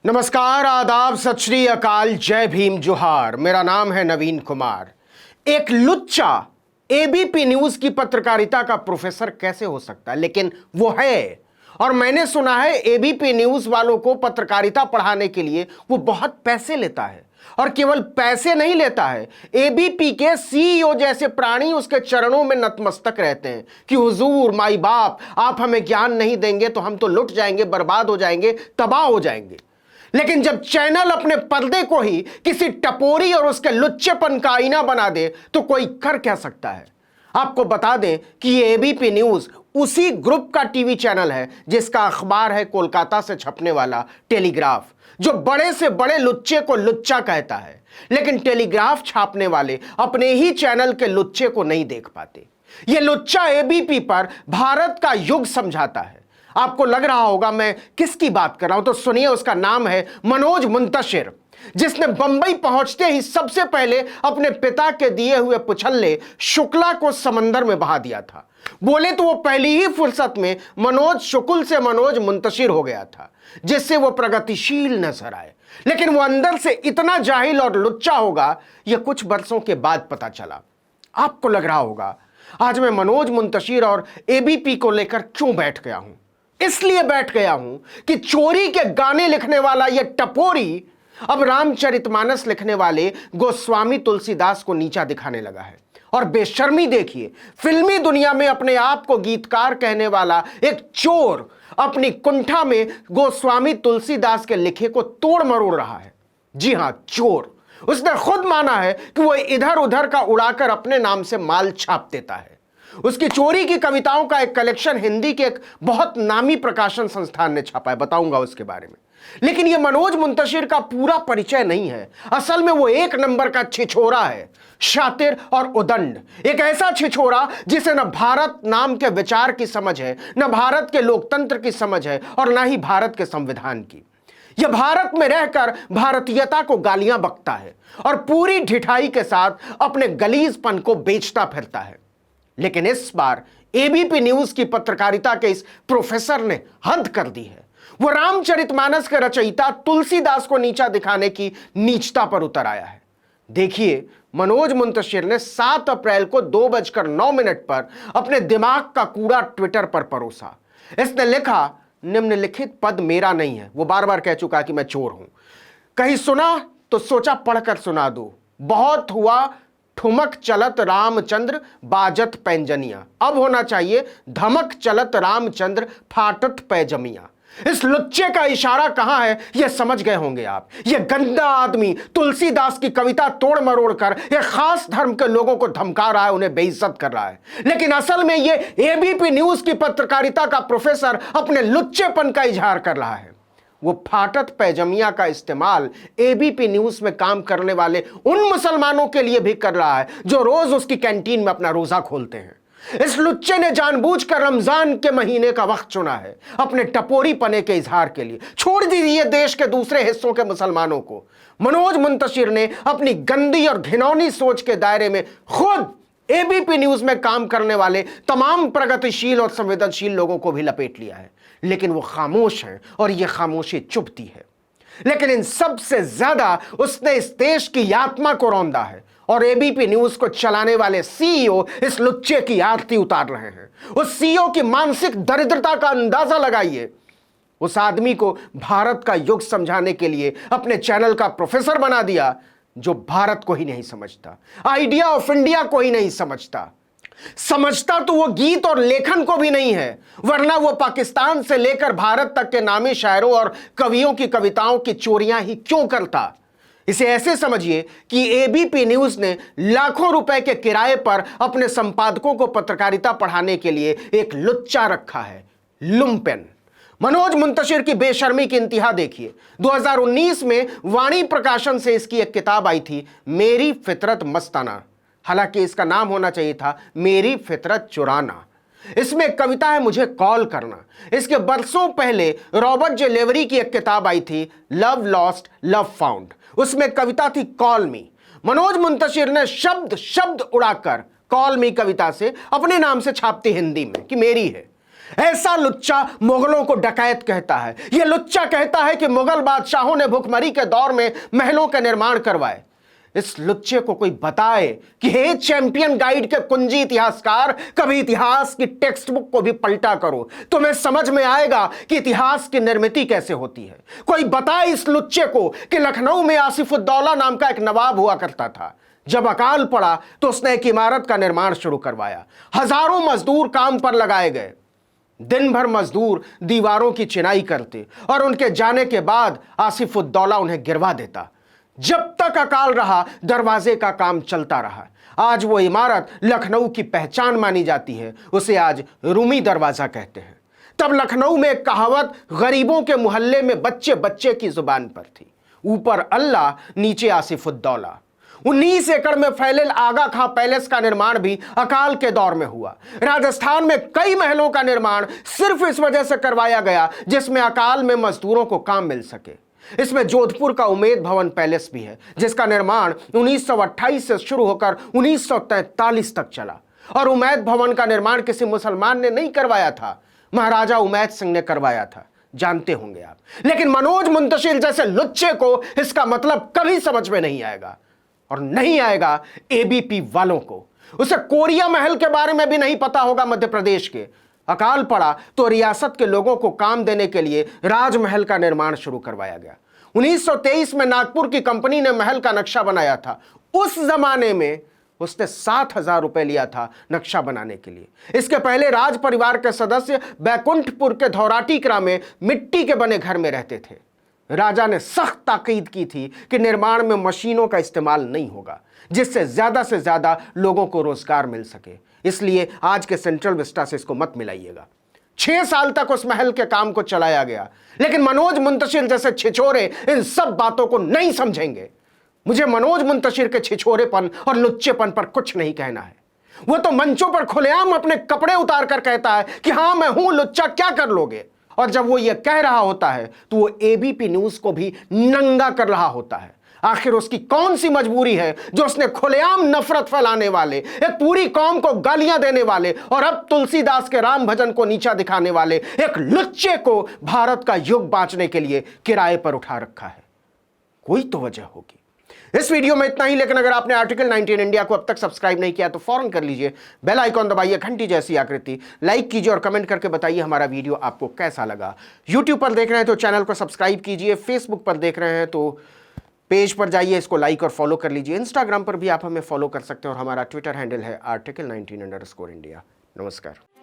नमस्कार, आदाब, सत श्री अकाल, जय भीम, जोहार। मेरा नाम है नवीन कुमार। एक लुच्चा एबीपी न्यूज की पत्रकारिता का प्रोफेसर कैसे हो सकता है, लेकिन वो है। और मैंने सुना है एबीपी न्यूज वालों को पत्रकारिता पढ़ाने के लिए वो बहुत पैसे लेता है। और केवल पैसे नहीं लेता है, एबीपी के सीईओ जैसे प्राणी उसके चरणों में नतमस्तक रहते हैं कि हुजूर, माई बाप, आप हमें ज्ञान नहीं देंगे तो हम तो लुट जाएंगे, बर्बाद हो जाएंगे, तबाह हो जाएंगे। लेकिन जब चैनल अपने पर्दे को ही किसी टपोरी और उसके लुच्चेपन का आईना बना दे तो कोई कर क्या सकता है। आपको बता दें कि ये एबीपी न्यूज उसी ग्रुप का टीवी चैनल है जिसका अखबार है कोलकाता से छपने वाला टेलीग्राफ, जो बड़े से बड़े लुच्चे को लुच्चा कहता है। लेकिन टेलीग्राफ छापने वाले अपने ही चैनल के लुच्चे को नहीं देख पाते। ये लुच्चा एबीपी पर भारत का युग समझाता है। आपको लग रहा होगा मैं किसकी बात कर रहा हूं, तो सुनिए, उसका नाम है मनोज मुंतशिर, जिसने बंबई पहुंचते ही सबसे पहले अपने पिता के दिए हुए पुछल्ले शुक्ला को समंदर में बहा दिया था। बोले तो वो पहली ही फुर्सत में मनोज शुक्ल से मनोज मुंतशिर हो गया था, जिससे वो प्रगतिशील नजर आए। लेकिन वो अंदर से इतना जाहिल और लुच्चा होगा, यह कुछ बरसों के बाद पता चला। आपको लग रहा होगा आज मैं मनोज मुंतशिर और एबीपी को लेकर क्यों बैठ गया हूं। इसलिए बैठ गया हूं कि चोरी के गाने लिखने वाला यह टपोरी अब रामचरितमानस लिखने वाले गोस्वामी तुलसीदास को नीचा दिखाने लगा है। और बेशर्मी देखिए, फिल्मी दुनिया में अपने आप को गीतकार कहने वाला एक चोर अपनी कुंठा में गोस्वामी तुलसीदास के लिखे को तोड़ मरोड़ रहा है। जी हां, चोर। उसने खुद माना है कि वह इधर उधर का उड़ाकर अपने नाम से माल छाप देता है। उसकी चोरी की कविताओं का एक कलेक्शन हिंदी के एक बहुत नामी प्रकाशन संस्थान ने छापा है, बताऊंगा उसके बारे में। लेकिन यह मनोज मुंतशिर का पूरा परिचय नहीं है। असल में वो एक नंबर का छिछोरा है, शातिर और उदंड। एक ऐसा छिछोरा जिसे न भारत नाम के विचार की समझ है, न भारत के लोकतंत्र की समझ है, और न ही भारत के संविधान की। यह भारत में रहकर भारतीयता को गालियां बकता है और पूरी ढिठाई के साथ अपने गलीजपन को बेचता फिरता है। लेकिन इस बार एबीपी न्यूज की पत्रकारिता के इस प्रोफेसर ने हद कर दी है। वो रामचरितमानस के रचयिता तुलसीदास को नीचा दिखाने की नीचता पर उतर आया है। देखिए, मनोज मुंतशिर ने 7 अप्रैल को 2:09 पर अपने दिमाग का कूड़ा ट्विटर पर परोसा। इसने लिखा, निम्नलिखित पद मेरा नहीं है। वो बार बार कह चुका कि मैं चोर हूं। कहीं सुना तो सोचा पढ़कर सुना दो। बहुत हुआ ठुमक चलत रामचंद्र बाजत पैंजनिया, अब होना चाहिए धमक चलत रामचंद्र फाटत पैजमिया। इस लुच्चे का इशारा कहां है यह समझ गए होंगे आप। यह गंदा आदमी तुलसीदास की कविता तोड़ मरोड़ कर एक खास धर्म के लोगों को धमका रहा है, उन्हें बेइज्जत कर रहा है। लेकिन असल में यह एबीपी न्यूज की पत्रकारिता का प्रोफेसर अपने लुच्चेपन का इजहार कर रहा है। वो फाटत पैजमिया का इस्तेमाल एबीपी न्यूज में काम करने वाले उन मुसलमानों के लिए भी कर रहा है जो रोज उसकी कैंटीन में अपना रोजा खोलते हैं। इस लुच्चे ने जानबूझकर रमजान के महीने का वक्त चुना है अपने टपोरी पने के इजहार के लिए। छोड़ दीजिए देश के दूसरे हिस्सों के मुसलमानों को। मनोज मुंतशिर ने अपनी गंदी और घिनौनी सोच के दायरे में खुद एबीपी न्यूज में काम करने वाले तमाम प्रगतिशील और संवेदनशील लोगों को भी लपेट लिया है। लेकिन वो खामोश हैं और ये खामोशी चुभती है। लेकिन इन सबसे ज्यादा उसने इस देश की आत्मा को रौंदा है और एबीपी न्यूज को चलाने वाले सीईओ इस लुच्चे की आरती उतार रहे हैं। उस सीईओ की मानसिक दरिद्रता का अंदाजा लगाइए। उस आदमी को भारत का युग समझाने के लिए अपने चैनल का प्रोफेसर बना दिया, जो भारत को ही नहीं समझता, आइडिया ऑफ इंडिया को ही नहीं समझता। समझता तो वो गीत और लेखन को भी नहीं है, वरना वो पाकिस्तान से लेकर भारत तक के नामी शायरों और कवियों की कविताओं की चोरियां ही क्यों करता। इसे ऐसे समझिए कि एबीपी न्यूज ने लाखों रुपए के किराए पर अपने संपादकों को पत्रकारिता पढ़ाने के लिए एक लुच्चा रखा है, लुम्पेन। मनोज मुंतशिर की बेशर्मी की इंतहा देखिए। 2019 में वाणी प्रकाशन से इसकी एक किताब आई थी, मेरी फितरत मस्ताना। हालांकि इसका नाम होना चाहिए था मेरी फितरत चुराना। इसमें कविता है मुझे कॉल करना। इसके बरसों पहले रॉबर्ट जे लेवरी की एक किताब आई थी, लव लॉस्ट लव फाउंड। उसमें कविता थी कॉल मी। मनोज मुंतशिर ने शब्द शब्द उड़ाकर कॉल मी कविता से अपने नाम से छापती हिंदी में कि मेरी है। ऐसा लुच्चा मुगलों को डकैत कहता है। यह लुच्चा कहता है कि मुगल बादशाहों ने भुखमरी के दौर में महलों का निर्माण करवाए। इस लुच्चे को कोई बताए कि हे चैंपियन गाइड के कुंजी इतिहासकार, कभी इतिहास की टेक्स्ट बुक को भी पलटा करो, तुम्हें समझ में आएगा कि इतिहास की निर्मिति कैसे होती है। कोई बताए इस लुच्चे को कि लखनऊ में आसिफुद्दौला नाम का एक नवाब हुआ करता था। जब अकाल पड़ा तो उसने एक इमारत का निर्माण शुरू करवाया। हजारों मजदूर काम पर लगाए गए। दिन भर मजदूर दीवारों की चिनाई करते और उनके जाने के बाद आसिफुद्दौला उन्हें गिरवा देता। जब तक अकाल रहा दरवाजे का काम चलता रहा। आज वो इमारत लखनऊ की पहचान मानी जाती है। उसे आज रूमी दरवाजा कहते हैं। तब लखनऊ में एक कहावत गरीबों के मोहल्ले में बच्चे बच्चे की जुबान पर थी, ऊपर अल्लाह नीचे आसिफुद्दौला। 19 एकड़ में फैले आगा खां पैलेस का निर्माण भी अकाल के दौर में हुआ। राजस्थान में कई महलों का निर्माण सिर्फ इस वजह से करवाया गया जिसमें अकाल में मजदूरों को काम मिल सके। इसमें जोधपुर का उमेद भवन पैलेस भी है, जिसका निर्माण 1928 से शुरू होकर 1943 तक चला। और उमैद भवन का निर्माण किसी मुसलमान ने नहीं करवाया था, महाराजा उमैद सिंह ने करवाया था, जानते होंगे आप। लेकिन मनोज मुंतशिर जैसे लुच्चे को इसका मतलब कभी समझ में नहीं आएगा, और नहीं आएगा एबीपी वालों को। उसे कोरिया महल के बारे में भी नहीं पता होगा मध्य प्रदेश के। अकाल पड़ा तो रियासत के लोगों को काम देने के लिए राजमहल का निर्माण शुरू करवाया गया। 1923 में नागपुर की कंपनी ने महल का नक्शा बनाया था। उस जमाने में उसने 7,000 रुपए लिया था नक्शा बनाने के लिए। इसके पहले राज परिवार के सदस्य बैकुंठपुर के धौराटीकरा में मिट्टी के बने घर में रहते थे। राजा ने सख्त ताकीद की थी कि निर्माण में मशीनों का इस्तेमाल नहीं होगा, जिससे से ज्यादा लोगों को रोजगार मिल सके। इसलिए आज के सेंट्रल विस्टा से इसको मत मिलाइएगा। 6 साल तक उस महल के काम को चलाया गया, लेकिन मनोज मुंतशिर जैसे छिछोरे इन सब बातों को नहीं समझेंगे। मुझे मनोज मुंतशिर के छिछोरेपन और लुच्चेपन पर कुछ नहीं कहना है। वो तो मंचों पर खुलेआम अपने कपड़े उतार कर कहता है कि हां मैं हूं लुच्चा, क्या कर लोगे। और जब वो ये कह रहा होता है तो वो एबीपी न्यूज को भी नंगा कर रहा होता है। आखिर उसकी कौन सी मजबूरी है जो उसने खुलेआम नफरत फैलाने वाले, एक पूरी कौम को गालियां देने वाले और अब तुलसीदास के राम भजन को नीचा दिखाने वाले एक लुच्चे को भारत का युग बांचने के लिए किराए पर उठा रखा है। कोई तो वजह होगी। इस वीडियो में इतना ही, लेकिन अगर आपने आर्टिकल 19 इंडिया को अब तक सब्सक्राइब नहीं किया तो फौरन कर लीजिए। बेल आइकॉन दबाइए, घंटी जैसी आकृति, लाइक कीजिए और कमेंट करके बताइए हमारा वीडियो आपको कैसा लगा। यूट्यूब पर देख रहे हैं तो चैनल को सब्सक्राइब कीजिए, फेसबुक पर देख रहे हैं तो पेज पर जाइए, इसको लाइक और फॉलो कर लीजिए। इंस्टाग्राम पर भी आप हमें फॉलो कर सकते हैं और हमारा ट्विटर हैंडल है article19_India। नमस्कार।